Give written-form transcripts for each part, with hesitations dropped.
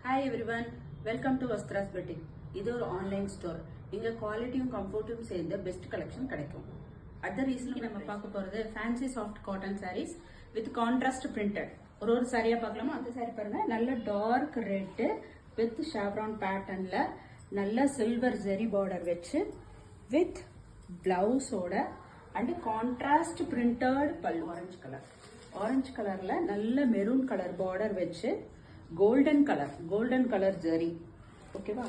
Hi everyone, welcome to Vastras Boutique. இது ஒரு online store. இங்க குவாலிட்டியும் கம்ஃபர்ட்டும் சேர்ந்த பெஸ்ட் கலெக்ஷன் கிடைக்கும். அடுத்த ரீசன் நம்ம பார்க்க போறது fancy soft cotton sarees with contrast printed. ஒரு சாரியா பார்க்கலாமா? அந்த சாரி பாருங்க, நல்ல டார்க் ரெட் வித் ஷாவ்ரான் பேட்டர்ன்ல நல்ல சில்வர் ஜெரி பார்டர் வச்சு வித் பிளவுஸோட அண்ட் கான்ட்ராஸ்ட் பிரிண்டட் பல்லு. ஆரஞ்சு கலர்ல நல்ல மெரூன் கலர் பார்டர் வச்சு golden color zari, okay va,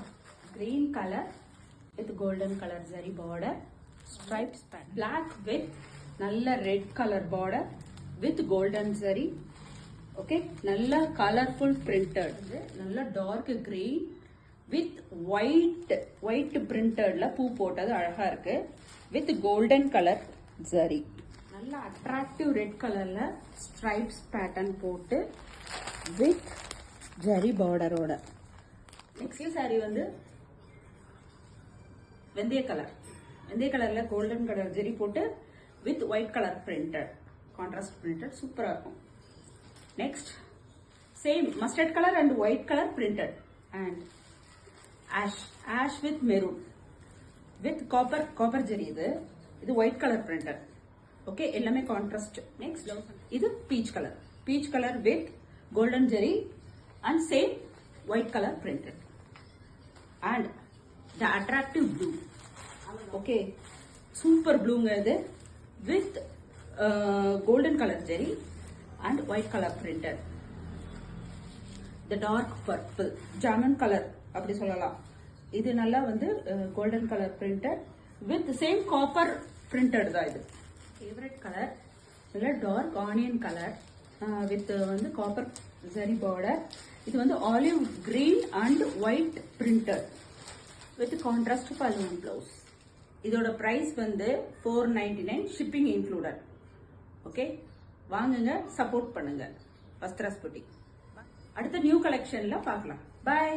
green color with golden color zari border, stripes pattern, black with nalla red color border with golden zari, okay, nalla colorful printed, nalla dark green with white printed la poo போட்டது அழகா இருக்கு with golden color zari, நல்ல attractive red colorல stripes pattern போட்டு with zari பார்டரோட. Next sari வந்து வெந்தய கலர்ல கோல்டன் கலர் ஜெரி போட்டு with white colour printed, contrast printed, சூப்பரா இருக்கும். Next same mustard colour and white colour printed and ash with maroon with copper zari. இது ஒயிட் கலர் பிரிண்டட், ஓகே, எல்லாமே கான்ட்ராஸ்ட். நெக்ஸ்ட் இது peach colour with golden zari and same white color printed and the attractive blue, okay, super blue ngadu with golden color zari and white color printed. The dark purple jamun color அப்படி சொல்லலாம். இது நல்லா வந்து golden color printed with the same copper printed தான். இது favorite color நல்ல dark onion color with வந்து copper zari border. இது வந்து olive green and white printed with contrast பல்லு அண்ட் பிளவுஸ். இதோட பிரைஸ் வந்து $499, ஷிப்பிங் இன்க்ளூடட். ஓகே, வாங்குங்க, சப்போர்ட் பண்ணுங்க வஸ்த்ராஸ் புட்டிக். அடுத்த நியூ கலெக்ஷன்ல பார்க்கலாம். பை.